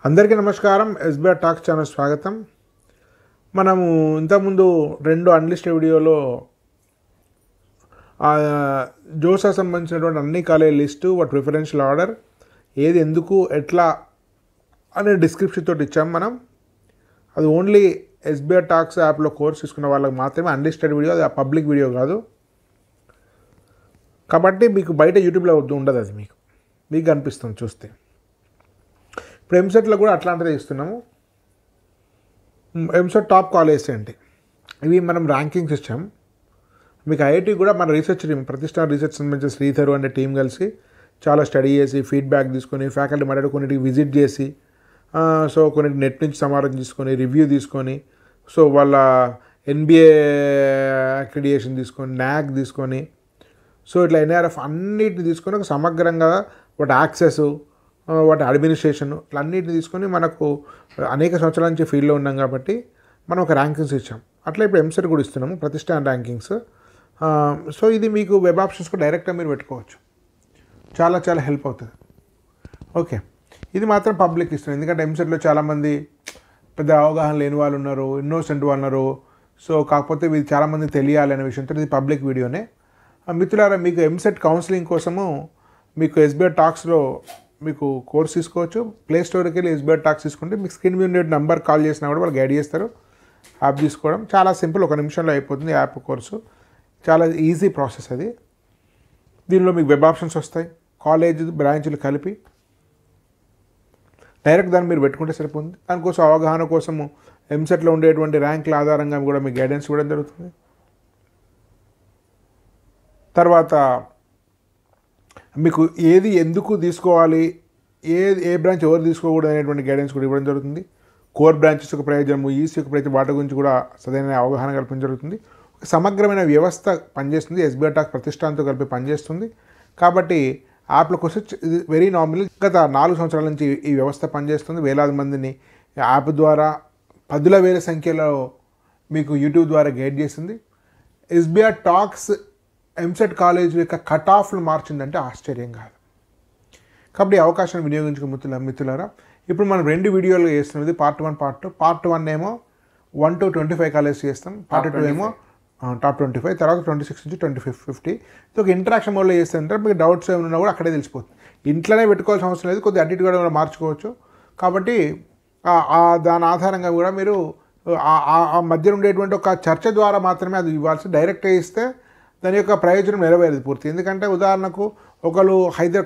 అందరికీ నమస్కారం. SBR talks channel స్వాగతం. మనము ఇంతకుముందు 2 అన్లిస్టెడ్ వీడియోలో జోసా సంబంధించినటువంటి అన్ని కాలేజ్ లిస్టు, వాటి ప్రిఫరెన్షియల్ ఆర్డర్, ఏది ఎందుకు ఎట్లా అనే డిస్క్రిప్షన్ తోటి ఇచ్చాం మనం. అది ఓన్లీ ఎస్బీఆర్ టాక్స్ యాప్లో కోర్స్ తీసుకున్న వాళ్ళకి మాత్రమే అన్లిస్టెడ్ వీడియో, అది పబ్లిక్ వీడియో కాదు. కాబట్టి మీకు బయట యూట్యూబ్లో ఉండదు, అది మీకు కనిపిస్తుంది చూస్తే. ఇప్పుడు ఎంసెట్లో కూడా అట్లాంటిదే ఇస్తున్నాము. ఎంసెట్ టాప్ కాలేజెస్ ఏంటి ఇవి మనం ర్యాంకింగ్స్ ఇచ్చాం. మీకు ఐఐటి కూడా మన రీసెర్చ్ టీమ్, ప్రతిష్టాన రీసెర్చ్ సంబంధించిన శ్రీధర్ అనే టీం కలిసి చాలా స్టడీ చేసి ఫీడ్బ్యాక్ తీసుకొని ఫ్యాకల్టీ మాట్లాడి కొన్నిటికి విజిట్ చేసి సో కొన్నిటి నెట్ నుంచి సమాచారం తీసుకొని రివ్యూ తీసుకొని సో వాళ్ళ ఎన్బిఏ అక్రిడియేషన్ తీసుకొని న్యాక్ తీసుకొని సో ఇట్లా ఎన్ఆర్ఎఫ్ అన్నిటిని తీసుకొని ఒక సమగ్రంగా వాటి యాక్సెస్, వాటి అడ్మినిస్ట్రేషన్ ఇట్లా అన్నిటిని తీసుకొని మనకు అనేక సంవత్సరాల నుంచి ఫీల్డ్లో ఉన్నాం కాబట్టి మనం ఒక ర్యాంకింగ్స్ ఇచ్చాం. అట్లా ఇప్పుడు ఎంసెట్ కూడా ఇస్తున్నాము, ప్రతిష్టాన ర్యాంకింగ్స్. సో ఇది మీకు వెబ్ ఆప్షన్స్ కూడా డైరెక్ట్గా మీరు పెట్టుకోవచ్చు, చాలా చాలా హెల్ప్ అవుతుంది. ఓకే, ఇది మాత్రం పబ్లిక్ ఇస్తున్నాం, ఎందుకంటే ఎంసెట్లో చాలామంది పెద్ద అవగాహన లేని వాళ్ళు ఉన్నారు, ఇన్నోసెంట్ వాళ్ళు ఉన్నారు. సో కాకపోతే ఇది చాలామంది తెలియాలి అనే విషయంతో ఇది పబ్లిక్ వీడియోనే. మిత్రులారా, మీకు ఎంసెట్ కౌన్సిలింగ్ కోసము మీకు ఎస్బీఆర్ టాక్స్లో మీకు కోర్స్ తీసుకోవచ్చు. ప్లే స్టోర్కి వెళ్ళి ఎస్బీఆర్ టాక్స్ తీసుకుంటే మీకు స్క్రీన్ మీద నెంబర్ కాల్ చేసినా కూడా వాళ్ళు గైడ్ చేస్తారు. యాప్ తీసుకోవడం చాలా సింపుల్, 1 నిమిషంలో అయిపోతుంది యాప్ కోర్సు. చాలా ఈజీ ప్రాసెస్ అది. దీనిలో మీకు వెబ్ ఆప్షన్స్ వస్తాయి, కాలేజ్ బ్రాంచ్లు కలిపి డైరెక్ట్ దాన్ని మీరు పెట్టుకుంటే సరిపోతుంది. దానికోసం అవగాహన కోసము ఎంసెట్లో ఉండేటువంటి ర్యాంకుల ఆధారంగా కూడా మీకు గైడెన్స్ ఇవ్వడం జరుగుతుంది. తర్వాత మీకు ఏది ఎందుకు తీసుకోవాలి, ఏ బ్రాంచ్ ఎవరు తీసుకోకూడదు అనేటువంటి గైడెన్స్ కూడా ఇవ్వడం జరుగుతుంది. కోర్ బ్రాంచెస్ యొక్క ప్రయోజనము, ఈసీ యొక్క ప్రతి వాటి గురించి కూడా సరైన అవగాహన కల్పించడం జరుగుతుంది. ఒక సమగ్రమైన వ్యవస్థ పనిచేస్తుంది, ఎస్బీఆర్ టాక్స్ ప్రతిష్టానంతో కలిపి పనిచేస్తుంది. కాబట్టి యాప్లకు వస్తే ఇది వెరీ నార్మల్. గత 4 సంవత్సరాల నుంచి ఈ వ్యవస్థ పనిచేస్తుంది. వేలాది మందిని యాప్ ద్వారా 10,000 సంఖ్యలో మీకు యూట్యూబ్ ద్వారా గైడ్ చేస్తుంది. ఎస్బీఆర్ టాక్స్ ఎంసెట్ కాలేజ్ యొక్క కట్ ఆఫ్లు మార్చిందంటే ఆశ్చర్యం కాదు. కాబట్టి అవకాశాన్ని వినియోగించుకున్న మిత్రులారా, ఇప్పుడు మనం 2 వీడియోలు చేస్తున్నది పార్ట్ 1, పార్ట్ 2. పార్ట్ 1 ఏమో 1 to 25 కాలేజ్ చేస్తాం, పార్ట్ 2 ఏమో టాప్ 25, తర్వాత 26 నుంచి 50. ఇది ఒక ఇంటరాక్షన్ మోడ్లో చేస్తుంటే మీకు డౌట్స్ ఏమైనా కూడా అక్కడే తెలిసిపోతుంది. ఇంట్లోనే పెట్టుకోవాల్సిన అవసరం లేదు, కొద్దిగా అటు ఇటు కూడా మార్చుకోవచ్చు. కాబట్టి దాని ఆధారంగా కూడా మీరు ఆ మధ్య ఉండేటువంటి ఒక చర్చ ద్వారా మాత్రమే అది ఇవ్వాల్సి. డైరెక్ట్గా ఇస్తే దాని యొక్క ప్రయోజనం నెరవేరేది పూర్తి. ఎందుకంటే ఉదాహరణకు ఒకరు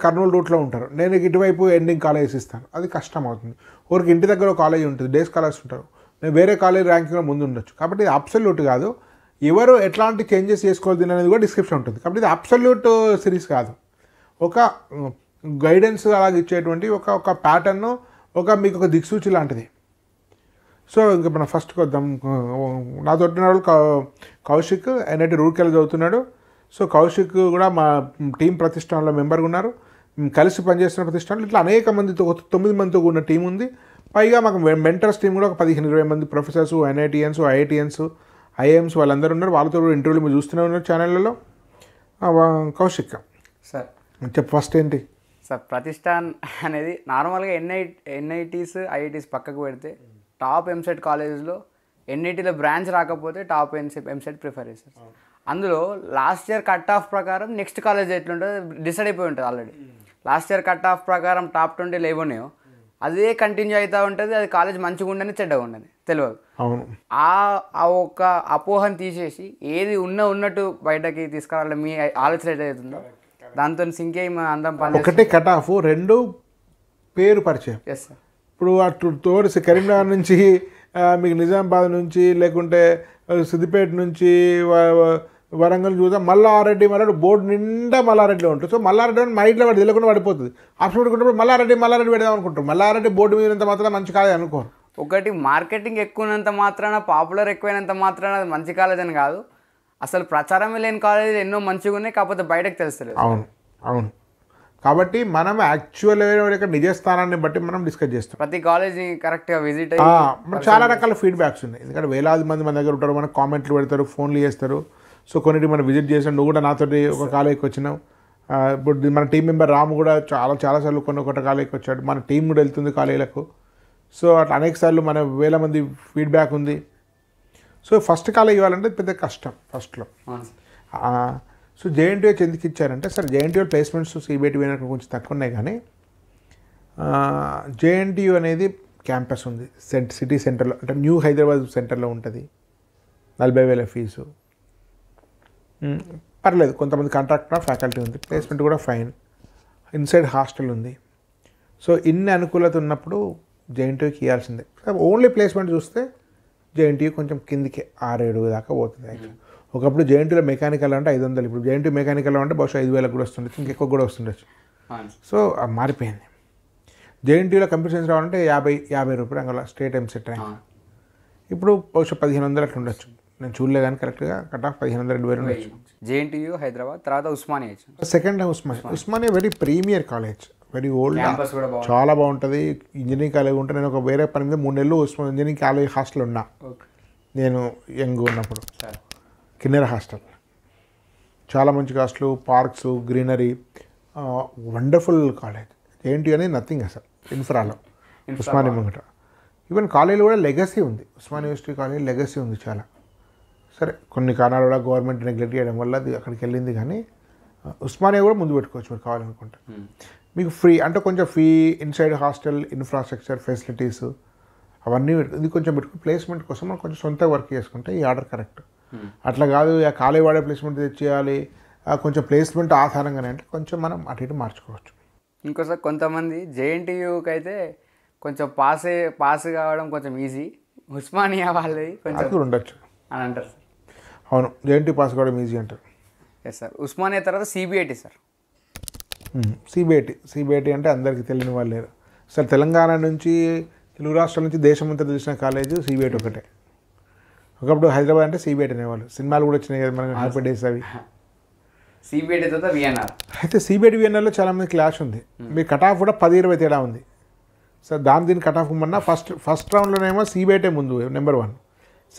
కర్నూలు రూట్లో ఉంటారు, నేను ఇటువైపు ఎండింగ్ కాలేజ్ ఇస్తాను, అది కష్టం అవుతుంది. ఒకరికి ఇంటి దగ్గర కాలేజ్ ఉంటుంది, డేస్ కాలేజ్ ఉంటారు, నేను వేరే కాలేజ్ ర్యాంకింగ్లో ముందు ఉండొచ్చు. కాబట్టి ఇది అబ్సల్యూట్ కాదు. ఎవరు ఎట్లాంటి చేంజెస్ చేసుకోవాలి అనేది కూడా డిస్క్రిప్షన్ ఉంటుంది. కాబట్టి ఇది అబ్సల్యూట్ సిరీస్ కాదు, ఒక గైడెన్స్ అలాగే ఇచ్చేటువంటి ఒక ప్యాటర్న్, మీకు ఒక దిక్సూచి లాంటిది. సో ఇంకా మనం ఫస్ట్కి వద్దాం. నాతో వాళ్ళు కౌశిక్ ఎన్ఐటి రూర్కెళ్ళి చదువుతున్నాడు. సో కౌశిక్ కూడా మా టీం ప్రతిష్టానంలో మెంబర్గా ఉన్నారు, కలిసి పనిచేస్తున్న ప్రతిష్టానంలో. ఇట్లా అనేక మందితో 9 మందితో ఉన్న టీం ఉంది. పైగా మాకు మెంటర్స్ టీం కూడా ఒక 15-20 మంది ప్రొఫెసర్స్, ఎన్ఐటిఎన్స్, ఐఐటిఎన్స్, ఐఎమ్స్ వాళ్ళందరూ ఉన్నారు. వాళ్ళతో కూడా ఇంటర్వ్యూలు మీరు చూస్తూనే ఉన్నారు ఛానళ్ళలో. కౌశిక్ సార్ చెప్పు, ఫస్ట్ ఏంటి సార్? ప్రతిష్టాన్ అనేది నార్మల్గా ఎన్ఐటీస్, ఐఐటీస్ పక్కకు పెడితే టాప్ ఎంసెట్ కాలేజెస్లో ఎన్ఐటీలో బ్రాంచ్ రాకపోతే టాప్ ఎంసెట్ ప్రిఫర్ చేస్తారు. అందులో లాస్ట్ ఇయర్ కట్ ఆఫ్ ప్రకారం నెక్స్ట్ కాలేజ్ ఎట్లుంటుందో డిసైడ్ అయిపోయి ఉంటుంది already. Last year cut off ప్రకారం టాప్ 20 ఏమోనేయో అదే కంటిన్యూ అవుతూ ఉంటుంది. అది కాలేజ్ మంచిగా ఉండని చెడ్డగా ఉండని తెలియదు. ఆ ఒక్క అపోహను తీసేసి ఏది ఉన్నట్టు బయటకి తీసుకురావాలి మీ ఆలోచన ఏదైతుందో దాంతో సింకే అందం పని. ఒకటే కట్ ఆఫ్, 2 పేరు పరిచయం. Yes sir. ఇప్పుడు అటు తోడు కరీంనగర్ నుంచి మీకు నిజామాబాద్ నుంచి లేకుంటే సిద్దిపేట నుంచి వరంగల్ చూద్దాం, మల్లారెడ్డి బోర్డు నిండా మల్లారెడ్డిలో ఉంటుంది. సో మల్లారెడ్డి అని మైండ్లో వాడు తెలియకుండా పడిపోతుంది. ఆప్షన్ పెట్టుకుంటే మల్లారెడ్డి పెడదాం అనుకుంటారు. మల్లారెడ్డి బోర్డు మీద మాత్రం మంచి కాదు అనుకోరు. ఒకటి మార్కెటింగ్ ఎక్కువైనంత మాత్రాన, పాపులర్ ఎక్కువైనంత మాత్రాన అది మంచి కాలేజ్ అని కాదు. అసలు ప్రచారమే లేని కాలేజీలు ఎన్నో మంచిగా ఉన్నాయి, కాకపోతే బయటకు తెలుస్తలేదు. అవును అవును. కాబట్టి మనం యాక్చువల్ యొక్క నిజ స్థానాన్ని బట్టి మనం డిస్కస్ చేస్తాం. ప్రతి కాలేజ్ని కరెక్ట్గా విజిట్ మనకు చాలా రకాల ఫీడ్బ్యాక్స్ ఉన్నాయి. ఎందుకంటే వేలాది మంది మన దగ్గర ఉంటారు, మనకు కామెంట్లు పెడతారు, ఫోన్లు చేస్తారు. సో కొన్నిటి మనం విజిట్ చేసాం. నువ్వు కూడా నాతోటి ఒక కాలేజ్కి వచ్చినావు. ఇప్పుడు మన టీం మెంబర్ రాము కూడా చాలాసార్లు ఒకటి కాలేజ్కి వచ్చాడు. మన టీం కూడా వెళ్తుంది కాలేజీలకు. సో అట్లా అనేక సార్లు మన వేల మంది ఫీడ్బ్యాక్ ఉంది. సో ఫస్ట్ కాలేజ్ ఇవ్వాలంటే పెద్ద కష్టం ఫస్ట్లో. సో జేఎన్టీయూ ఎందుకు ఇచ్చారంటే, సార్ జేఎన్టీయూ ప్లేస్మెంట్స్ సిబిఐటి కొంచెం తక్కువ ఉన్నాయి, కానీ జేఎన్టీయూ అనేది క్యాంపస్ ఉంది సిటీ సెంటర్లో, అంటే న్యూ హైదరాబాద్ సెంటర్లో ఉంటుంది. 40,000 ఫీజు, పర్లేదు. కొంతమంది కాంట్రాక్ట్ ఫ్యాకల్టీ ఉంది, ప్లేస్మెంట్ కూడా ఫైన్, ఇన్సైడ్ హాస్టల్ ఉంది. సో ఇన్ని అనుకూలత ఉన్నప్పుడు జేఎన్టీయూకి ఇవ్వాల్సిందే. ఓన్లీ ప్లేస్మెంట్ చూస్తే జేఎన్టీయూ కొంచెం కిందికి 6-7 దాకా పోతుంది. యాక్చువల్లీ ఒకప్పుడు జేఎన్టీయూలో మెకానికల్ అంటే 500, ఇప్పుడు జేఎన్టీయూ మెకానికల్ అంటే బహుశా 5,000 కూడా వస్తుండొచ్చు, ఇంకెక్కువ కూడా వస్తుండొచ్చు. సో మారిపోయింది. జేఎన్టీయూలో కంప్యూటర్ సైన్స్ రావాలంటే 50 రూపాయలు అంగల స్టేట్ ఎంసెట్ ర్యాంక్. ఇప్పుడు బహుశా 1,500 అట్లా ఉండొచ్చు. నేను చూడలే కానీ కరెక్ట్గా కట్ ఆఫ్ 1,500-2,000 ఉండొచ్చు. జేఎన్టీయూ హైదరాబాద్, తర్వాత Osmania. Second Osmania very premier college, very old, చాలా బాగుంటుంది. ఇంజనీరింగ్ కాలేజ్ ఉంటే నేను ఒక వేరే పని మీద 3 నెలలు ఇంజనీరింగ్ కాలేజ్ హాస్టల్ ఉన్నా. నేను యంగ్ ఉన్నప్పుడు కిన్నెర హాస్టల్, చాలా మంచి hostel, parks, greenery, wonderful college. JNTU అనేది నథింగ్ అసలు ఇన్ఫ్రాలో. ఉస్మానియా ముంగట ఈవెన్ కాలేజీలో కూడా లెగసీ ఉంది. ఉస్మానియా యూనివర్సిటీ కాలేజ్ లెగసీ ఉంది చాలా. సరే కొన్ని కారణాలు కూడా గవర్నమెంట్ నెగ్లెక్ట్ చేయడం వల్ల అది అక్కడికి వెళ్ళింది, కానీ ఉస్మానియా కూడా ముందు పెట్టుకోవచ్చు మీరు కావాలనుకుంటే. మీకు ఫ్రీ అంటే కొంచెం fee, inside hostel, infrastructure, facilities అవన్నీ ఇది కొంచెం పెట్టుకుని ప్లేస్మెంట్ కోసం మనం కొంచెం సొంత వర్క్ చేసుకుంటే ఈ ఆర్డర్ కరెక్ట్. అట్లా కాదు ఆ కాలేజ్ వాడే ప్లేస్మెంట్ తెచ్చేయాలి, కొంచెం ప్లేస్మెంట్ ఆధారంగానే అంటే కొంచెం మనం అటు ఇటు మార్చుకోవచ్చు. ఇంకోసారి కొంతమంది జేఎన్టీయూకి అయితే కొంచెం పాస్ కావడం కొంచెం ఈజీ, ఉస్మానియా వాళ్ళది కొంచెం ఉండొచ్చు అని అంటారు సార్. అవును, జేఎన్టీ పాస్ కావడం ఈజీ అంటారు. Yes sir. ఉస్మానియా తర్వాత సిబిఐటి సార్. సిబిఐటి అంటే అందరికీ తెలియని వాళ్ళు లేరు. అసలు తెలంగాణ నుంచి, తెలుగు రాష్ట్రాల నుంచి దేశమంతా తెలిసిన కాలేజ్ సిబిఐటి ఒకటే. ఒకప్పుడు హైదరాబాద్ అంటే సిబిఐటి అనేవాళ్ళు. సినిమాలు కూడా వచ్చినాయి కదా మనకి, హ్యాపీ డేస్ అవి. సిబిఐటి తర్వాత విఎన్ఆర్. అయితే సిబిఐటి విఎన్ఆర్లో చాలామంది క్లాష్ ఉంది. మీ కట్ ఆఫ్ కూడా 10-20 తేడా ఉంది. సార్ దీని కట్ ఆఫ్ మొన్న ఫస్ట్ రౌండ్లోనేమో సిబిఐటి ముందు నెంబర్ 1,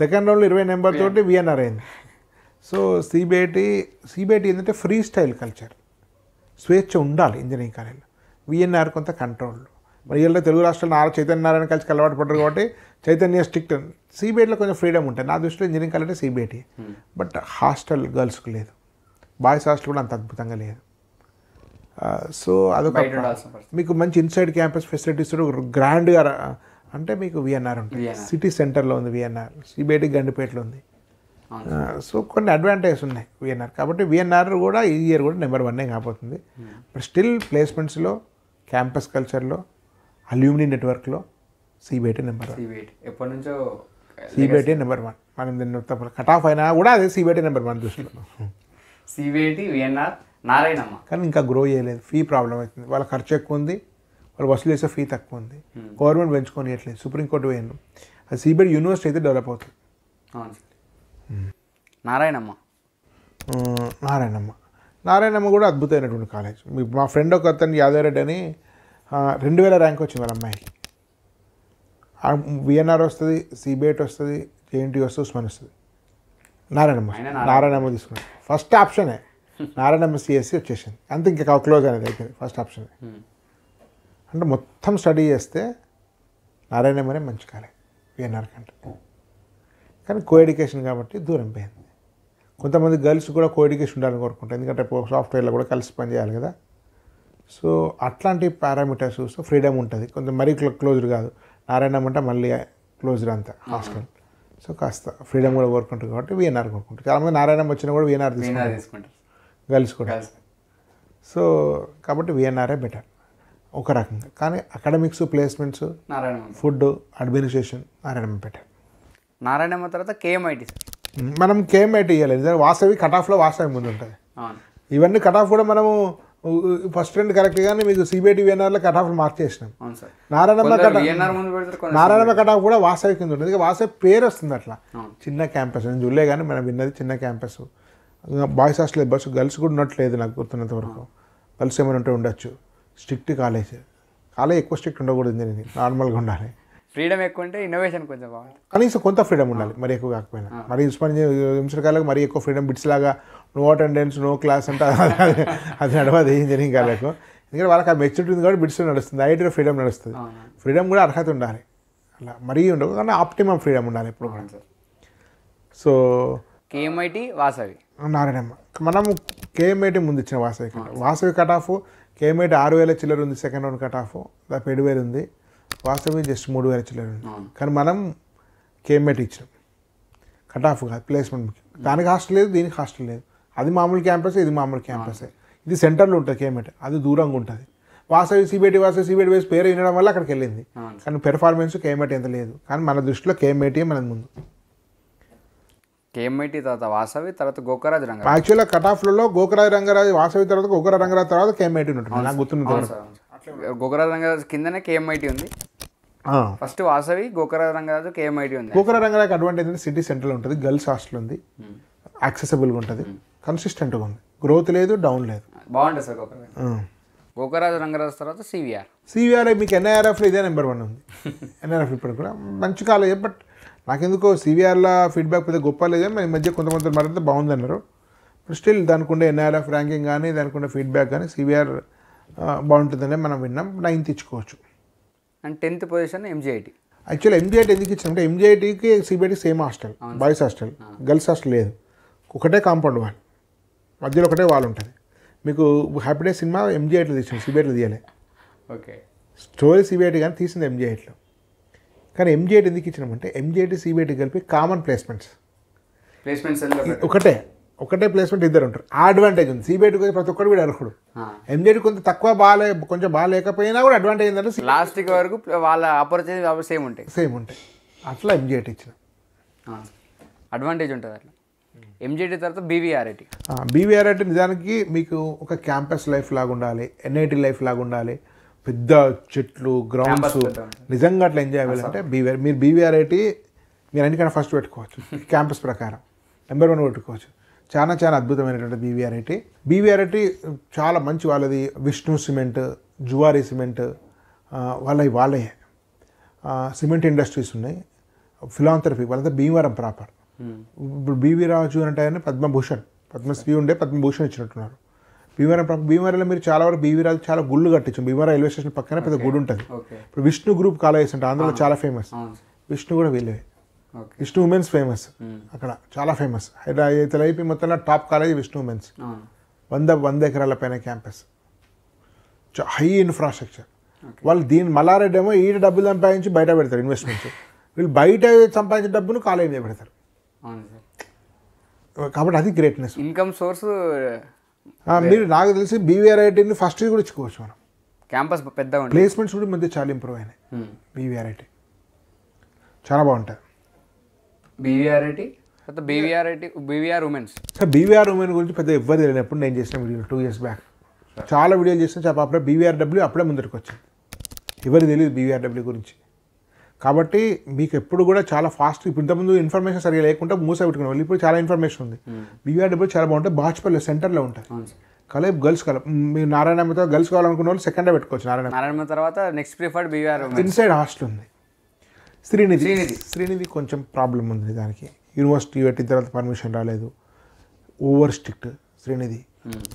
సెకండ్ రౌండ్లో 20 నెంబర్ తోటి విఎన్ఆర్ అయింది. సో సిబిఐటి ఏంటంటే ఫ్రీ స్టైల్ కల్చర్, స్వేచ్ఛ ఉండాలి ఇంజనీరింగ్ కాలేజీలో. విఎన్ఆర్ కొంత కంట్రోల్. మరి వీళ్ళ తెలుగు రాష్ట్రాలు చైతన్య నారాయణ కలిసి అలవాటు పడ్డారు కాబట్టి చైతన్య స్ట్రిక్ట్. సిబిఐటిలో కొంచెం ఫ్రీడమ్ ఉంటుంది. నా దృష్టిలో ఇంజనీరింగ్ కాలేజ్ అంటే సిబిఐటి. బట్ హాస్టల్ గర్ల్స్కి లేదు, బాయ్స్ హాస్టల్ కూడా అంత అద్భుతంగా లేదు. సో అదొక మీకు మంచి ఇన్సైడ్ క్యాంపస్ ఫెసిలిటీస్ గ్రాండ్గా అంటే మీకు విఎన్ఆర్ ఉంటుంది. సిటీ సెంటర్లో ఉంది విఎన్ఆర్. సిబిఐటి గండిపేటలో ఉంది. సో కొన్ని అడ్వాంటేజెస్ ఉన్నాయి విఎన్ఆర్. కాబట్టి విఎన్ఆర్ కూడా ఈ ఇయర్ కూడా నెంబర్ 1 కాబోతుంది. బట్ స్టిల్ ప్లేస్మెంట్స్లో, క్యాంపస్ కల్చర్లో, అల్యూమినీ నెట్వర్క్లో సిబిఐటి నెంబర్ 1. ఎప్పటి నుంచో సిబిఐటి నెంబర్ 1. మనం దీన్ని కట్ ఆఫ్ అయినా కూడా అదే సిబిఐటి నెంబర్ 1 దృష్టిలో. సిబిఐటి, విఎన్ఆర్, నారాయణమ్మ కానీ ఇంకా గ్రో చేయలేదు. ఫీ ప్రాబ్లం అవుతుంది. వాళ్ళ ఖర్చు ఎక్కువ ఉంది, వాళ్ళు వసూలు చేసే ఫీ తక్కువ ఉంది. గవర్నమెంట్ పెంచుకొని ఇవ్వట్లేదు. సుప్రీంకోర్టు పోయాను. అది సిబిఐటి యూనివర్సిటీ అయితే డెవలప్ అవుతుంది. నారాయణమ్మ కూడా అద్భుతమైనటువంటి కాలేజ్. మా ఫ్రెండ్ ఒక అతను యాదవరెడ్డి అని 2000 ర్యాంక్ వచ్చింది వాళ్ళ అమ్మాయికి. విఎన్ఆర్ వస్తుంది, సిబిఐటి వస్తుంది, జేఎన్టీ వస్తుంది, ఉస్మాన్ వస్తుంది. నారాయణమ్మ తీసుకున్నాను. ఫస్ట్ ఆప్షనే నారాయణమ్మ సిఎస్సి వచ్చేసింది. అంతే, ఇంకా క్లోజ్ అనేది అయిపోయింది. ఫస్ట్ ఆప్షనే. అంటే మొత్తం స్టడీ చేస్తే నారాయణమ్మనే మంచి కాలేజ్ విఎన్ఆర్ కంటే. కానీ కో ఎడ్యుకేషన్ కాబట్టి దూరం పోయింది. కొంతమంది గర్ల్స్ కూడా కో ఎడ్యుకేషన్ ఉండాలని కోరుకుంటారు, ఎందుకంటే సాఫ్ట్వేర్లో కూడా కలిసి పని చేయాలి కదా. సో అట్లాంటి పారామీటర్స్ చూస్తే ఫ్రీడమ్ ఉంటుంది. కొంచెం మరీ క్లోజ్డ్ కాదు. నారాయణమ్మ అంటే మళ్ళీ క్లోజ్డ్ అంతా హాస్టల్. సో కాస్త ఫ్రీడమ్ కూడా కోరుకుంటారు కాబట్టి విఎన్ఆర్ కోరుకుంటారు. చాలామంది నారాయణమ్మ వచ్చినా కూడా విఎన్ఆర్ తీసుకుంటారు, గర్ల్స్ కూడా. సో కాబట్టి విఎన్ఆర్ఏ బెటర్ ఒక రకంగా. కానీ academics, placements, food, administration Narayanamma better. Narayanamma తర్వాత కేఎంఐటి. మనం కేఎంఐటి ఇవ్వలేదు. వాసవి కట్ ఆఫ్లో వాసవి ముందు ఉంటుంది. ఇవన్నీ కట్ ఆఫ్ కూడా మనము ఫస్ట్ రెండు కరెక్ట్ గానే మీకు సిబిఐటి విఎన్ఆర్లో కట్ ఆఫ్లు మార్చేసినాం. అవును సార్. నారాయణమ్మ కట్ విఎన్ఆర్ ముందు పెడతారు, కొందరు నారాయణమ్మ కట్ ఆఫ్ కూడా వాసవి కింద ఉంటుంది. వాసవి పేరు వస్తుంది అట్లా. చిన్న క్యాంపస్ నేను చూడలే కానీ మనం విన్నది చిన్న campus. Boys hostel bus girls కూడా ఉన్నట్లేదు నాకు గుర్తున్నంత వరకు. గర్ల్స్ ఏమైనా ఉంటే ఉండొచ్చు. స్ట్రిక్ట్ కాలేజ్ ఎక్కువ స్ట్రిక్ట్ ఉండకూడదు, ఇంజనీరింగ్ నార్మల్గా ఉండాలి. ఫ్రీడమ్ ఎక్కువ ఉంటే ఇన్నోవేషన్ కొంచెం బాగుంటుంది. కనీసం కొంత ఫ్రీడమ్ ఉండాలి, మరి ఎక్కువ కాకపోయినా. మరి హింసకాలకు మరీ ఎక్కువ ఫ్రీడమ్ బిట్స్ లాగా నో అటెండెన్స్ నో క్లాస్ అంటే అది నడవదు ఇంజనీరింగ్ కాలేకు. ఎందుకంటే వాళ్ళకి ఆ మెచ్యూరిటీ ఉంది కాబట్టి బిట్స్ నడుస్తుంది, ఐటీలో ఫ్రీడమ్ నడుస్తుంది. ఫ్రీడమ్ కూడా అర్హత ఉండాలి, అలా మరీ ఉండవు కానీ ఆప్టిమమ్ ఫ్రీడమ్ ఉండాలి ఎప్పుడు కూడా. సో కేఎంఐటి వాసవి నారాయణమ్మ మనం కేఎంఐటి ముందు ఇచ్చిన వాసవి కట్ ఆఫ్ కేఎంఐటి 6,000 చిల్లర ఉంది. సెకండ్ రౌండ్ కట్ ఆఫ్ దాదాపు 7,000 ఉంది. వాసవి జస్ట్ 3,000 చిల్లర ఉంది. కానీ మనం కేఎంఐటి ఇచ్చినాం, కట్ ఆఫ్ కాదు, ప్లేస్మెంట్. దానికి హాస్టల్ లేదు, దీనికి హాస్టల్ లేదు. అది మామూలు క్యాంపస్, ఇది మామూలు క్యాంపసే. ఇది సెంటర్లో ఉంటుంది కేఎంఐటి, అది దూరంగా ఉంటుంది. వాసవి సిబిఐటి వేసి పేరు వినడం వల్ల అక్కడికి వెళ్ళింది. కానీ పెర్ఫార్మెన్స్ కేఎంఐటి ఎంత లేదు. కానీ మన దృష్టిలో కేఎంఐటి మన ముందు. కేఎంఐటి తర్వాత వాసవి తర్వాత గోకరాజ్ రంగరాజ్. యాక్చువల్గా కట్ ఆఫ్లలో గోకరాజ్ రంగరాజ్, వాసవి తర్వాత గోకరాజ్ రంగరాజ్ తర్వాత కేఎంఐటి ఉంటుంది నాకు గుర్తున్నది. గోకరాజ్ రంగరాజ్ కిందనే కేఎంఐటి ఉంది. ఫస్ట్ వాసవి, గోకరాజ్ రంగరాజు, కేఎంఐటి ఉంది. గోకరాజ్ రంగరాజ్ అడ్వాంటేజ్ అంటే సిటీ సెంటర్లో ఉంటుంది, గర్ల్స్ హాస్టల్ ఉంది, యాక్సెసిబుల్గా ఉంటుంది, కన్సిస్టెంట్గా ఉంది, గ్రోత్ లేదు, డౌన్ లేదు, బాగుంటుంది సార్ గోకరాజ్. గోకరాజ్ రంగరాజ్ తర్వాత సివిఆర్ మీకు ఎన్ఐఆర్ఎఫ్లో ఇదే నెంబర్ 1 ఉంది. ఎన్ఐఆర్ఎఫ్ ఇప్పుడు కూడా మంచి కాలేజ్. బట్ నాకెందుకో సివిఆర్లో ఫీడ్బ్యాక్ పెద్ద గొప్ప లేదు. ఈ మధ్య కొంతమంది మరింత బాగుందన్నారు. బట్ స్టిల్ దానికి ఉండే ఎన్ఐఆర్ఎఫ్ ర్యాంకింగ్ కానీ దానికి ఉండే ఫీడ్బ్యాక్ కానీ సివిఆర్ బాగుంటుందనే మనం విన్నాం. 9th ఇచ్చుకోవచ్చు. And 10th position MGIT. Actually MGIT ఎందుకు ఇచ్చామంటే ఎంజీఐటికి CBIT same hostel, boys hostel, girls hostel లేదు. ఒకటే కాంపౌండ్ వాల్, మధ్యలో ఒకటే వాల్ ఉంటుంది. మీకు హ్యాపీ డే సినిమా ఎంజీఐట్లో తీసింది, సిబిఐట్లో తీయలే. ఓకే, స్టోరీ సిబిఐటి కానీ తీసింది ఎంజీఐట్లో. కానీ ఎంజీఐటి ఎందుకు ఇచ్చినామంటే ఎంజీఐటి సిబిఐటి కలిపి కామన్ ప్లేస్మెంట్స్ ఒకటే ప్లేస్మెంట్ ఇద్దరు ఉంటారు. ఆ అడ్వాంటేజ్ ఉంది. సిబిఐటి ప్రతి ఒక్కరు కూడా అర్హుడు. ఎంజీఐటి కొంచెం తక్కువ కొంచెం బాగాలేకపోయినా కూడా అడ్వాంటేజ్ ఏంటంటే లాస్ట్ వరకు వాళ్ళ ఆపర్చునిటీ సేమ్ ఉంటాయి. అట్లా ఎంజీఐటి ఇచ్చిన అడ్వాంటేజ్ ఉంటుంది. అట్లా ఎంజీఐటి తర్వాత బీవీఆర్ఐటి. బీవీఆర్ఐటి నిజానికి మీకు ఒక క్యాంపస్ లైఫ్ లాగా ఉండాలి, ఎన్ఐటి లైఫ్ లాగా ఉండాలి, పెద్ద చెట్లు, గ్రౌండ్స్, నిజంగా అట్లా ఎంజాయ్ అవ్వాలంటే మీరు బీవీఆర్ఐటి మీరు అన్నికన్నా ఫస్ట్ పెట్టుకోవచ్చు. క్యాంపస్ ప్రకారం నెంబర్ 1 పెట్టుకోవచ్చు. చాలా అద్భుతమైనటువంటి బీవీఆర్ఐటి చాలా మంచి. వాళ్ళది విష్ణు సిమెంట్, జువారీ సిమెంట్, వాళ్ళే సిమెంట్ ఇండస్ట్రీస్ ఉన్నాయి. ఫిలాంథ్రఫీ వాళ్ళంతా భీమవరం ప్రాపర్. ఇప్పుడు బీవీ రాజు అంటే ఆయన పద్మశ్రీ ఉండే పద్మభూషణ్ ఇచ్చినట్టున్నారు. భీమవరంలో మీరు చాలా వరకు బీవీ రాజు చాలా గుళ్ళు కట్టించాం. భీమవరం రైల్వే స్టేషన్ పక్కనే పెద్ద గుడి ఉంటుంది. ఇప్పుడు విష్ణు గ్రూప్ కాలేజెస్ అంటే ఆంధ్రలో చాలా ఫేమస్. విష్ణు కూడా వీళ్ళే. విష్ణు ఉమెన్స్ ఫేమస్, అక్కడ చాలా ఫేమస్. హైదరాబాద్ మొత్తంలో టాప్ కాలేజ్ విష్ణు ఉమెన్స్. 100 ఎకరాల పైన క్యాంపస్, హై ఇన్ఫ్రాస్ట్రక్చర్. వాళ్ళు మల్లారెడ్డి ఏమో ఈడ డబ్బులు సంపాదించి బయట పెడతారు ఇన్వెస్ట్మెంట్స్. వీళ్ళు బయట సంపాదించిన డబ్బును కాలేజ్ మీద పెడతారు. కాబట్టి అది గ్రేట్నెస్, ఇన్కమ్ సోర్స్. మీరు నాకు తెలిసి బీవీఆర్ఐటీని ఫస్ట్ కూడా ఇచ్చుకోవచ్చు మనం. క్యాంపస్ పెద్దగా ఉంది, ప్లేస్మెంట్స్ కూడా మధ్య చాలా ఇంప్రూవ్ అయినాయి. బీవీఆర్ఐటీ చాలా బాగుంటుంది. BVR women's. Sir BVR women గురించి పెద్ద ఎవ్వరు తెలియనప్పుడు నేను చేసిన వీడియో 2 years బ్యాక్ చాలా వీడియోలు చేసిన అప్పుడే బీవీఆర్డబ్ల్యూ అప్పుడే ముందరికి వచ్చింది. ఎవరికి తెలియదు బీవీఆర్డబ్ల్యూ గురించి. కాబట్టి మీకు ఎప్పుడు కూడా చాలా ఫాస్ట్. ఇప్పుడు ఇంతకుముందు ఇన్ఫర్మేషన్ సరిగా లేకుండా మూస పెట్టుకునే వాళ్ళు, ఇప్పుడు చాలా ఇన్ఫర్మేషన్ ఉంది. బీవీఆర్డబ్ల్యూ చాలా బాగుంటుంది. బాచ్పల్లి సెంటర్లో ఉంటుంది. కలేబ్ గర్ల్స్ మీరు నారాయణమ్మతో గర్ల్స్ కావాలనుకున్న వాళ్ళు సెకండే పెట్టుకోవచ్చు. నారాయణ తర్వాత next preferred BVR inside hostel ఉంది. శ్రీనిధి కొంచెం ప్రాబ్లం ఉంది దానికి. యూనివర్సిటీ పెట్టిన తర్వాత పర్మిషన్ రాలేదు, ఓవర్ స్ట్రిక్ట్. శ్రీనిధి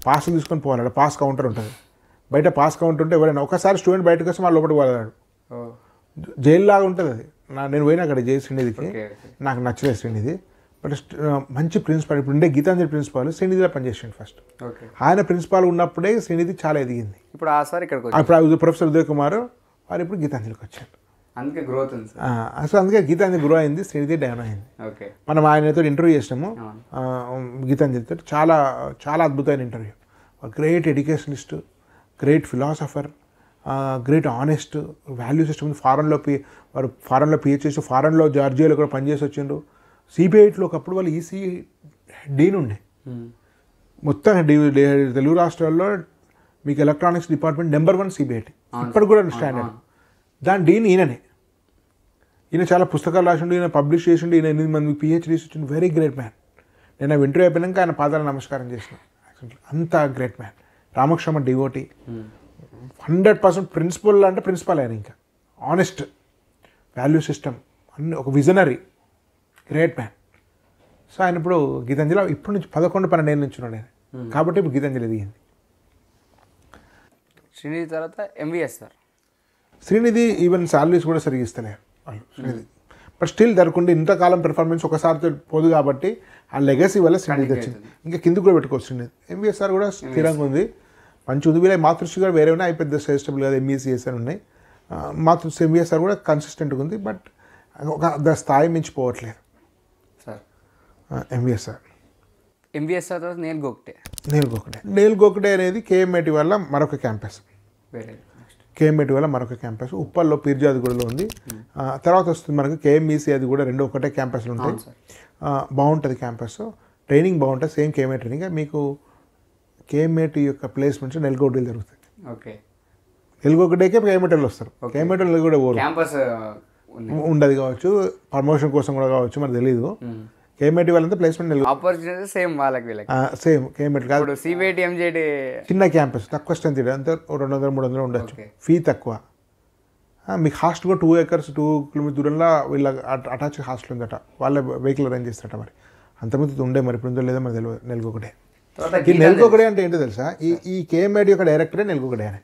పాస్ తీసుకొని పోవాలి, పాస్ కౌంటర్ ఉంటుంది. బయట పాస్ కౌంటర్ ఉంటే ఎవరైనా ఒకసారి స్టూడెంట్ బయటకు వస్తే మళ్ళీ లోపలికి పోలేడు. జైలు లాగా ఉంటుంది అది. నేను పోయినా అక్కడ శ్రీనిధికి, నాకు నచ్చలేదు శ్రీనిధి. బట్ మంచి ప్రిన్సిపాల్. ఇప్పుడు ఉండే గీతాంజలి ప్రిన్సిపాల్ శ్రీనిధిలో పనిచేసిండు ఫస్ట్. ఆయన ప్రిన్సిపాల్ ఉన్నప్పుడే శ్రీనిధి చాలా ఎదిగింది. ఇప్పుడు ప్రొఫెసర్ ఉదయ్ కుమార్ వారు ఇప్పుడు గీతాంజలికి వచ్చారు. అందుకే గ్రోత్ ఉంది. అసలు అందుకే గీతాంజలి గ్రో అయింది, శ్రీనిధి డౌన్ అయింది. మనం ఆయనతో ఇంటర్వ్యూ చేసినాము గీతాంజలితో. చాలా అద్భుతమైన interview. Great educationist, great philosopher, great honest, value system. ఫారెన్లో పిహెచ్ చేసి ఫారెన్లో జార్జియాలో కూడా పనిచేసి వచ్చిండ్రు. సిబిఐట్లో ఒకప్పుడు వాళ్ళు డీన్ ఉండే. మొత్తం తెలుగు రాష్ట్రాల్లో మీకు ఎలక్ట్రానిక్స్ డిపార్ట్మెంట్ నెంబర్ 1 సిబిఐటి ఇప్పుడు కూడా స్టాండర్డ్. దాని డీన్ ఈయననే. ఈయన చాలా పుస్తకాలు రాసిండు, ఈయన పబ్లిష్ చేసిండు, ఈయన 8 మందికి పిహెచ్డీస్ ఇచ్చిండు. Very great man. నేను ఇంటర్వ్యూ అయిపోయినాక ఆయన పాదాలు నమస్కారం చేసిన. అంత great man. Ramakrishna devotee, 100% principal అంటే ప్రిన్సిపల్ ఆయన. ఇంకా ఆనెస్ట్, వాల్యూ సిస్టమ్ అన్ని, ఒక విజనరీ, గ్రేట్ మ్యాన్. సో ఆయన ఇప్పుడు గీతాంజలి ఇప్పటి నుంచి 11-12 ఏళ్ళ నుంచి ఉన్నాడు ఆయన. కాబట్టి ఇప్పుడు గీతాంజలి దిగింది. శ్రీనిధి తర్వాత MVS sir. Srinidhi even salaries కూడా సరిగ్గా ఇస్తలేరు వాళ్ళు శ్రీనిధి. బట్ స్టిల్ దొరకండి ఇంతకాలం పెర్ఫార్మెన్స్ ఒకసారితో పోదు కాబట్టి ఆ లెగసీ వల్ల శ్రీనిధి వచ్చింది. ఇంకా కిందకు కూడా పెట్టుకోవచ్చు శ్రీనిధి. ఎంవిఎస్ఆర్ కూడా స్థిరంగా ఉంది, మంచి ఉంది. వీళ్ళ మాతృశ్రీ కూడా వేరే ఉన్నాయి, అవి పెద్ద స్టేబుల్ కదా. ఎంఈసీఎస్ అని ఉన్నాయి. ఎంవిఎస్ఆర్ కూడా కన్సిస్టెంట్గా ఉంది. బట్ ఒక స్థాయి మించిపోవట్లేదు సార్. ఎంవిఎస్ఆర్ తర్వాత నేల్ గోకటే అనేది కేఎంఐటి వల్ల మరొక క్యాంపస్. కేఎంఐటి వల్ల మరొక క్యాంపస్ ఉప్పల్లో పీర్జాదిగూడలో ఉంది. తర్వాత వస్తుంది మనకు కేఎంఈసీ, అది కూడా రెండు ఒకటే క్యాంపస్లు ఉంటాయి. బాగుంటుంది క్యాంపస్, ట్రైనింగ్ బాగుంటుంది. Same KMI training. మీకు కేఎంఐటి యొక్క ప్లేస్మెంట్స్ నెలకొకటిలో జరుగుతాయి. ఓకే, నెలకొకటేకే కేఎంఐటీలు వస్తారు. కేఎంఐటీలు నెలకొకటే పోరు, ఉండదు కావచ్చు, ప్రమోషన్ కోసం కూడా కావచ్చు, మనకు తెలియదు. కేఎంఐటి వాళ్ళంతా ప్లేస్మెంట్ ఆపర్చునిటీ సేమ్ వాళ్ళకి వీళ్ళకి సేమ్. కేఎంఐటి కాదు, సిబిఐటి ఎంజేటి చిన్న క్యాంపస్, తక్కువ స్ట్రెంత్, అంతా 200-300 ఉండొచ్చు. ఫీ తక్కువ. మీకు హాస్టల్ కూడా 2 acres 2 kilometers దూరంలో వీళ్ళ అటాచ్ హాస్టల్ ఉందట. వాళ్ళ వెహికల్ అరేంజ్ చేస్తారట. మరి అంతమంది ఉండే, మరి ఇప్పుడు ఉందో లేదో మరి తెలియదు. నెలకొకటే. ఈ నెలకొకటే అంటే ఏంటో తెలుసా? ఈ కేఎంఐటి యొక్క డైరెక్టరే నెలకొకటే. ఆయన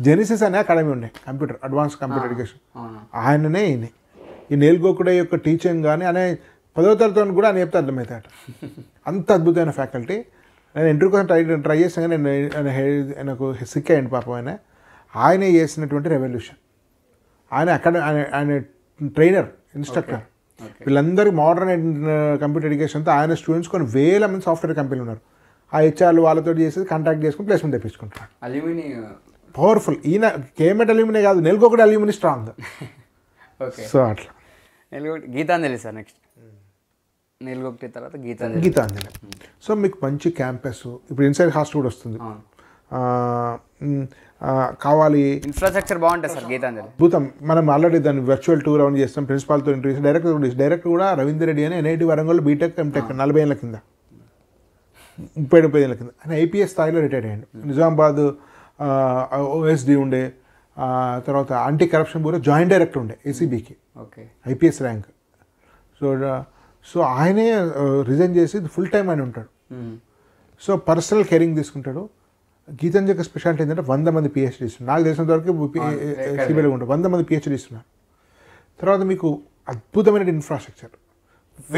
జెనిసిస్ అనే అకాడమీ ఉండే, కంప్యూటర్, అడ్వాన్స్ కంప్యూటర్ ఎడ్యుకేషన్, ఆయననే ఈయన. ఈ నెలకొకటే యొక్క టీచింగ్ కానీ అనే 10వ తరగతి కూడా ఆయన చెప్తే అర్థమవుతాయట. అంత అద్భుతమైన ఫ్యాకల్టీ. నేను ఇంటర్వ్యూ కోసం ట్రై చేసాను, నేను నాకు సిక్ అయ్యండి పాపం. ఆయనే చేసినటువంటి రెవల్యూషన్. ఆయన ట్రైనర్, ఇన్స్ట్రక్టర్. వీళ్ళందరూ మోడర్న్ కంప్యూటర్ ఎడ్యుకేషన్తో ఆయన స్టూడెంట్స్ కొన్ని వేల మంది సాఫ్ట్వేర్ కంపెనీలు ఉన్నారు. ఆ హెచ్ఆర్లు వాళ్ళతో చేసి కాంటాక్ట్ చేసుకుని ప్లేస్మెంట్ తెప్పించుకుంటారు. పవర్ఫుల్. ఈయన కేఎంఐటి అల్యూమినీ కాదు, నెలకొకటి అల్యూమినీ స్ట్రాంగ్. సో అట్లా. Gitanjali sir next. నెలకొకటి తర్వాత గీతాంజలి. సో మీకు మంచి క్యాంపస్. ఇప్పుడు ఇన్సైడ్ హాస్టల్ కూడా వస్తుంది. కావాలి, ఇన్ఫ్రాస్ట్రక్చర్ బాగుంటుంది సార్ గీతాంజలి. అద్భుతం. మనం ఆల్రెడీ దాన్ని వర్చువల్ టూర్ అవన్నీ చేస్తాం. ప్రిన్సిపాల్తో ఇంటర్వ్యూస్, డైరెక్టర్ కూడా రవీందర్ రెడ్డి అని ఎన్ఐటి వరంగల్ బీటెక్ ఎంటెక్ 40 ఏళ్ళ కింద, 30 ఏళ్ళ కింద ఆయన ఐపీఎస్ స్థాయిలో రిటైర్ అయ్యాడు. నిజామాబాద్ ఓఎస్డి ఉండే, తర్వాత anti corruption bureau joint director ఉండే ఏసీబీకి, ఐపీఎస్ ర్యాంక్. సో ఆయనే రిజైన్ చేసి ఫుల్ టైం ఆయన ఉంటాడు. సో పర్సనల్ కేరింగ్ తీసుకుంటాడు. గీతాంజలి యొక్క స్పెషాలిటీ ఏంటంటే 100 మంది పిహెచ్డీ ఇస్తున్నారు. నాకు తెలిసినంత వరకు సిబిఐలో ఉంటారు. 100 మంది పిహెచ్డీ ఇస్తున్నారు. తర్వాత మీకు అద్భుతమైన ఇన్ఫ్రాస్ట్రక్చర్,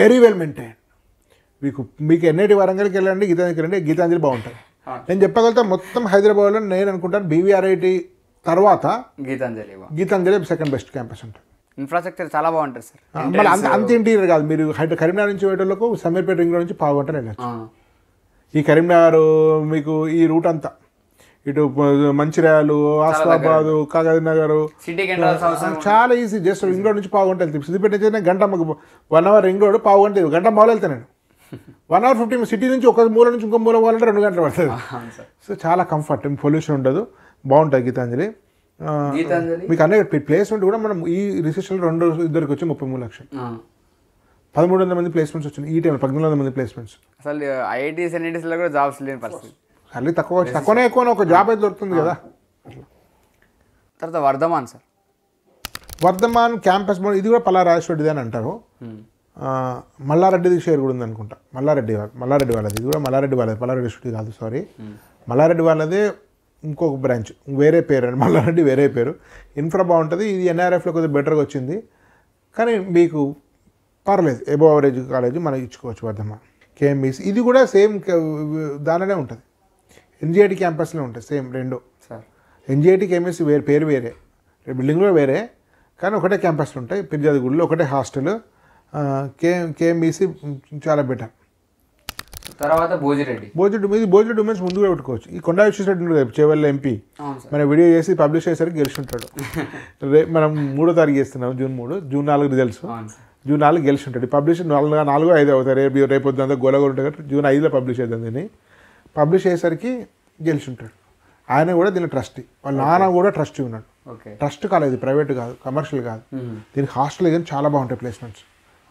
వెరీ వెల్ మెయింటైన్. మీకు ఎన్ఐటి వరంగల్కి వెళ్ళండి, గీతాంజలికి వెళ్ళండి, గీతాంజలి బాగుంటుంది. నేను చెప్పగలుగుతా మొత్తం హైదరాబాద్లో నేను అనుకుంటాను బీవీఆర్ఐటి తర్వాత గీతాంజలి సెకండ్ బెస్ట్ క్యాంపస్ ఉంటుంది. ఇన్ఫ్రాస్ట్రక్చర్ చాలా బాగుంటుంది సార్. మళ్ళీ అంత ఇంటీరియర్ కాదు. మీరు కరీంనగర్ నుంచి పోయేటోళ్ళకు సమీర్పేట రింగ్ రోడ్ నుంచి పావుగంటలు వెళ్ళచ్చు. ఈ కరీంనగర్ మీకు ఈ రూట్ అంతా ఇటు మంచిర్యాలు, ఆసిఫాబాద్, కాగజ్నగర్ చాలా ఈజీ. జస్ట్ రింగ్ రోడ్ నుంచి పావుగంట వెళ్తాను. సిద్దిపేట నుంచి గంట 1 hour రింగ్ రోడ్, పావుగంట, గంట మొదలు వెళ్తాను నేను. 1 hour 15 సిటీ నుంచి ఒక మూల నుంచి ఇంకో మూల పోవాలంటే 2 గంటలు పడుతుంది. సో చాలా కంఫర్ట్, పొల్యూషన్ ఉండదు, బాగుంటుంది గీతాంజలి. మీకు అనే ప్లేస్మెంట్ కూడా మనం ఈ రిసెషన్లో 2 వచ్చి 33 లక్షలు, 1300 మంది ప్లేస్మెంట్స్ వచ్చినాయి. ఈ టైంలో 1400 మంది ప్లేస్మెంట్స్. అసలు ఐఐటీస్ ఎన్ఐటీస్లో కూడా జాబ్స్ లేని పరిస్థితి. అల్లి తక్కువనే ఒక జాబ్ అయితే దొరుకుతుంది కదా. తర్వాత వర్ధమాన్ సార్. వర్ధమాన్ క్యాంపస్ ఇది కూడా పల్లారాజేశ్వరిది అని అంటారు. మల్లారెడ్డిది షేర్ కూడా ఉంది అనుకుంటా. మల్లారెడ్డి వాళ్ళది. ఇది కూడా మల్లారెడ్డి వాళ్ళది, పల్లారెడ్డి కాదు, సారీ. మల్లారెడ్డి వాళ్ళదే ఇంకొక బ్రాంచ్, వేరే పేరు అండి. మల్లారెడ్డి వేరే పేరు. ఇన్ఫ్రా బాగుంటుంది. ఇది ఎన్ఆర్ఎఫ్లో కొద్దిగా బెటర్గా వచ్చింది, కానీ మీకు పర్లేదు, ఎబో అవరేజ్ కాలేజ్ మనకి ఇచ్చుకోవచ్చు. వర్ధమాన్ కేఎంఈసీ ఇది కూడా సేమ్ దానిలోనే ఉంటుంది. ఎన్జిఐటి క్యాంపస్లో ఉంటాయి సేమ్ రెండు. ఎన్జిఐటి కేఎంఈసీ పేరు వేరే, బిల్డింగ్లో వేరే, కానీ ఒకటే క్యాంపస్లు ఉంటాయి. పిర్జాదిగూడలో ఒకటే హాస్టల్. కేఎంఈసీ చాలా బెటర్. తర్వాత భోజిరెడ్డి ఉమెన్స్ ముందుగా పెట్టుకోవచ్చు. ఈ కొండా విశ్వేశ్వరరెడ్డి చేవెళ్ళ ఎంపీ మన వీడియో చేసి పబ్లిష్ చేసేసరికి గెలిచుంటాడు. మనం 3వ తారీఖు చేస్తున్నాం, June 3, June 4 రిజల్ట్స్. June 4 గెలిచుంటాడు. పబ్లిష్ 4, 5 అవుతాయి. రేపు వద్దంతా గోలగోలు ఉంటుంది కాబట్టి June 5లో పబ్లిష్ అవుతుంది. దీన్ని పబ్లిష్ అయ్యేసరికి గెలిచుంటాడు. ఆయన కూడా దీని ట్రస్టీ, వాళ్ళ నాన్న కూడా ట్రస్టీ ఉన్నాడు. ఓకే. ట్రస్ట్ కాలేజ్, ప్రైవేట్ కాదు, కమర్షియల్ కాదు. దీనికి హాస్టల్ కానీ చాలా బాగుంటాయి ప్లేస్మెంట్స్.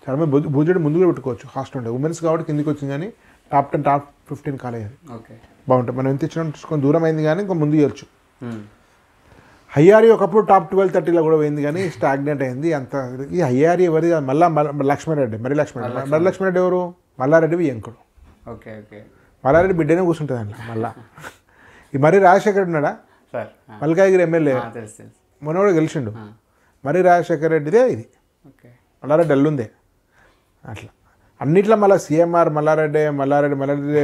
చాలా మంది బూజెడ్ ముందుగా పెట్టుకోవచ్చు. హాస్టల్ ఉంటాయి, ఉమెన్స్ కాబట్టి కిందికి వచ్చింది, కానీ టాప్ 10 టాప్ 15 కాలేజ్ అది. ఓకే. బాగుంటుంది. మనం ఎంత ఇచ్చినా కొంచెం దూరం అయింది, కానీ ఇంకా ముందు ఇవ్వచ్చు. హయ్యారీ ఒకప్పుడు టాప్ 12-13లో కూడా పోయింది, కానీ స్టాగ్నెంట్ అయింది. అంత ఈ హయ్యారీ ఎవరి మళ్ళీ లక్ష్మణరెడ్డి, మరి లక్ష్మణరెడ్డి ఎవరు? మల్లారెడ్డి వియంకుడు. ఓకే. ఓకే. మల్లారెడ్డి బిడ్డనే కూర్చుంటుంది అందులో. మళ్ళా ఈ మరి రాజశేఖర్ ఉన్నాడా, సార్ మల్కాజ్గిరి ఎమ్మెల్యే, తెలుసు తెలుసు. మొన్న కూడా గెలిచిండు. మరి రాజశేఖర్ రెడ్డిదే ఇది. ఓకే. మల్లారెడ్డి అల్లుందే. అట్లా అన్నిట్లో మళ్ళీ సీఎంఆర్ మల్లారెడ్డి,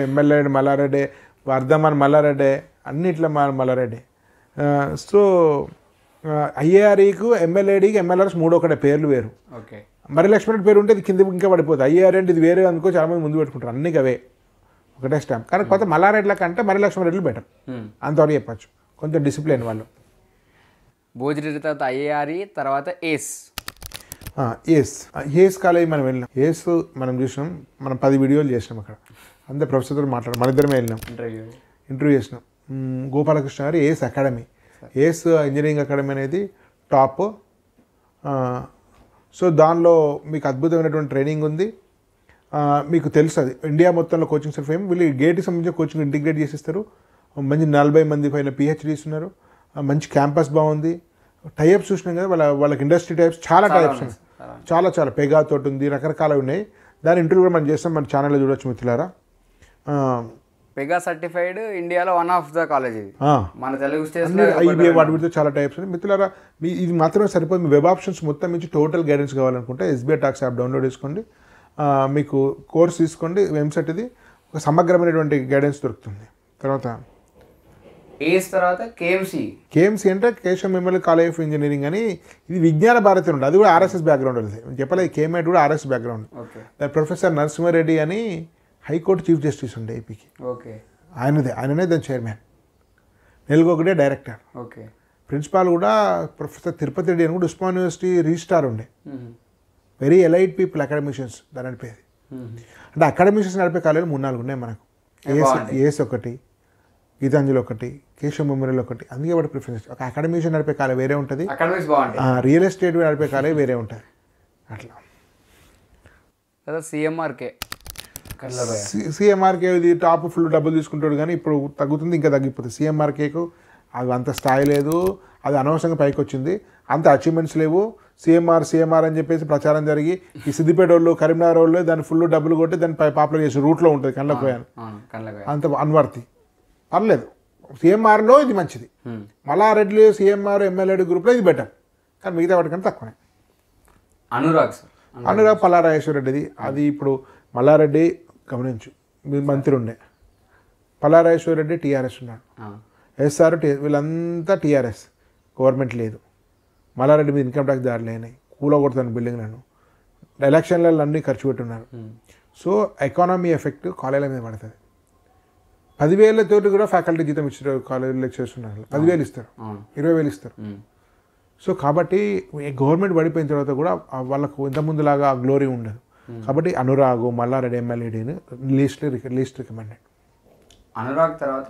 ఎమ్మెల్యే మల్లారెడ్డి, వర్ధమాన్ మల్లారెడ్డి, అన్నిట్లో మల్లారెడ్డి. సో ఐఏఆర్ఈకు ఎమ్మెల్యేడికి ఎమ్మెల్యేస్ 3 ఒకటే, పేర్లు వేరు. ఓకే. మరి లక్ష్మణ్ పేరు ఉంటే ఇది కింద ఇంకా పడిపోతుంది. ఐఏఆర్ అంటే ఇది వేరే అనుకో, చాలామంది ముందు పెట్టుకుంటారు. అన్నీ అవే ఒకటే స్టాంప్. కానీ కొత్త మల్లారెడ్ల కంటే మరి లక్ష్మణ్ రెడ్లు బెటర్, అంతవరకు చెప్పచ్చు. కొంచెం డిసిప్లిన్ వాళ్ళు. భోజరెడ్డి తర్వాత ఐఏఆర్ఈ తర్వాత ఏస్. ఏస్ కాలేజ్ మనం వెళ్ళినాం. ఏస్ మనం చూసినాం, మనం 10 వీడియోలు చేసినాం అక్కడ. అందరు ప్రొఫెసర్తో మాట్లాడాం, మన ఇద్దరమే వెళ్ళినాం, ఇంటర్వ్యూ చేసినాం. గోపాలకృష్ణ గారు ఏస్ అకాడమీ, ఏస్ ఇంజనీరింగ్ అకాడమీ అనేది టాప్. సో దానిలో మీకు అద్భుతమైనటువంటి ట్రైనింగ్ ఉంది. మీకు తెలుసు అది ఇండియా మొత్తంలో కోచింగ్ సెంటర్ ఫేమ్. వీళ్ళు గేట్కి సంబంధించిన కోచింగ్ ఇంటిగ్రేట్ చేసిస్తారు. మంచి 40 మంది పైన పిహెచ్డీస్ ఉన్నారు. మంచి క్యాంపస్ బాగుంది. టైప్స్ చూసినాం కదా, వాళ్ళకి ఇండస్ట్రీ టైప్స్ చాలా టైప్స్ ఉన్నాయి. చాలా పెగా తోటి ఉంది, రకరకాలు ఉన్నాయి. దాని ఇంటర్వ్యూ కూడా మనం చేస్తాం, మన ఛానల్లో చూడొచ్చు మిత్రులారా. పెగా సర్టిఫైడ్ ఇండియాలో వన్ ఆఫ్ ద కాలేజ్ ఇది. మన తెలుగు ఐబీఏ వాటి వీటితో చాలా టైప్స్ ఉన్నాయి మిత్రులారా. ఇది మాత్రమే సరిపోదు. మీ వెబ్ ఆప్షన్స్ మొత్తం నుంచి టోటల్ గైడెన్స్ కావాలనుకుంటే ఎస్బీఐ టాక్స్ యాప్ డౌన్లోడ్ చేసుకోండి. మీకు కోర్స్ తీసుకోండి. వెబ్సైట్ ఇది ఒక సమగ్రమైనటువంటి గైడెన్స్ దొరుకుతుంది. తర్వాత ఏస్ తర్వాత కేఎంసీ అంటే Keshava memorial college of engineering అని, ఇది విజ్ఞాన భారతి ఉంటుంది. అది కూడా ఆర్ఎస్ఎస్ బ్యాక్గ్రౌండ్ ఉంది. చెప్పలేదు, కేఎంఐటి కూడా ఆర్ఎస్ బ్యాక్గ్రౌండ్. ప్రొఫెసర్ నరసింహారెడ్డి అని హైకోర్టు చీఫ్ జస్టిస్ ఉండే ఏపీకి. ఓకే. ఆయననే దాని చైర్మన్. నెలకొకటే డైరెక్టర్. ఓకే. ప్రిన్సిపాల్ కూడా ప్రొఫెసర్ తిరుపతి రెడ్డి అని కూడా ఉస్మాన్ యూనివర్సిటీ రిజిస్ట్రార్ ఉండే. వెరీ ఎలైట్ పీపుల్ అకాడమిషియన్స్ దాని నడిపేది. అంటే అకాడమిషియన్స్ నడిపే కాలేజీలు 3-4 ఉన్నాయి మనకు. ఏస్ ఒకటి, గీతాంజలి ఒకటి, కేశవ మెమోరియల్ ఒకటి. అందుకే వాటి ప్రిఫరెన్స్. ఒక అకాడమిషియన్ నడిపే కాలేజ్ వేరే ఉంటుంది, రియల్ ఎస్టేట్ నడిపే కాలేజ్ వేరే ఉంటుంది. అట్లా సిఎంఆర్కే ఇది టాప్ ఫుల్ డబ్బులు తీసుకుంటాడు, కానీ ఇప్పుడు తగ్గుతుంది, ఇంకా తగ్గిపోతుంది. సిఎంఆర్కేకు అది అంత స్థాయి లేదు, అది అనవసరంగా పైకి వచ్చింది, అంత అచీవ్మెంట్స్ లేవు. సిఎంఆర్ అని చెప్పేసి ప్రచారం జరిగి ఈ సిద్దిపేట వాళ్ళు, కరీంనగర్ వాళ్ళు దాన్ని ఫుల్ డబ్బులు కొట్టి దాన్ని పాపులర్ చేసి రూట్లో ఉంటుంది. కళ్ళపోయాను అంత అన్వర్తి. పర్లేదు, సిఎంఆర్లో ఇది మంచిది. మల్లారెడ్డి సిఎంఆర్ ఎమ్మెల్యే గ్రూప్లో ఇది బెటర్, కానీ మిగతా వాటికంటే తక్కువనే. అనురాగ్ పల్లారాజేశ్వర రెడ్డిది. అది ఇప్పుడు మల్లారెడ్డి గమనించు, మీరు మంత్రి ఉండే, పల్లారాజేశ్వర రెడ్డి టీఆర్ఎస్ ఉన్నాడు, ఎస్ఆర్ వీళ్ళంతా టీఆర్ఎస్, గవర్నమెంట్ లేదు. మల్లారెడ్డి మీద ఇన్కమ్ ట్యాక్స్ దాడులు అయినాయి, కూలగొడుతాను బిల్డింగ్లను, ఎలక్షన్లలో అన్నీ ఖర్చు పెట్టున్నారు. సో ఎకానమీ ఎఫెక్ట్ కాలేజీల మీద పడుతుంది. 10,000 కూడా ఫ్యాకల్టీ జీతం ఇచ్చారు. కాలేజీ లెక్చర్స్ ఉన్నారు, 10,000 ఇస్తారు, 20,000 ఇస్తారు. సో కాబట్టి గవర్నమెంట్ పడిపోయిన తర్వాత కూడా వాళ్ళకు ఇంతకుముందులాగా గ్లోరీ ఉండదు. కాబట్టి అనురాగ్, మల్లారెడ్డి ఎమ్మెల్యేడీని లీస్ట్ రికమెండెడ్. అనురాగ్ తర్వాత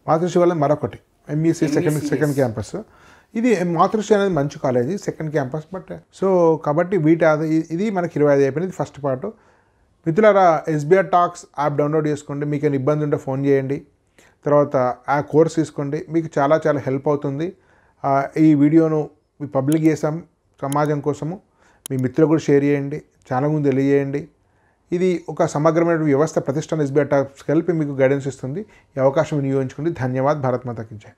మాతృశ్రీ వల్ల మరొకటి ఎంఈసీ సెకండ్ క్యాంపస్. ఇది మాతృశ్రీ అనేది మంచి college, second campus. But so కాబట్టి ఇది మనకి 25 అయిపోయింది ఫస్ట్ పార్ట్. మిత్రులారా, ఎస్బీఐ టాక్స్ యాప్ డౌన్లోడ్ చేసుకోండి. మీకు ఏమైనా ఇబ్బంది ఉంటే ఫోన్ చేయండి. తర్వాత ఆ కోర్స్ తీసుకోండి, మీకు చాలా హెల్ప్ అవుతుంది. ఈ వీడియోను పబ్లిక్ చేసాం సమాజం కోసము. మీ మిత్రులకు కూడా షేర్ చేయండి, చాలా ముందు తెలియజేయండి. ఇది ఒక సమగ్రమైన వ్యవస్థ, ప్రతిష్టాన ఎస్బీఐ టాక్స్ కలిపి మీకు గైడెన్స్ ఇస్తుంది. ఈ అవకాశం వినియోగించుకోండి. ధన్యవాద్. భారత్ మాతా కీ జై.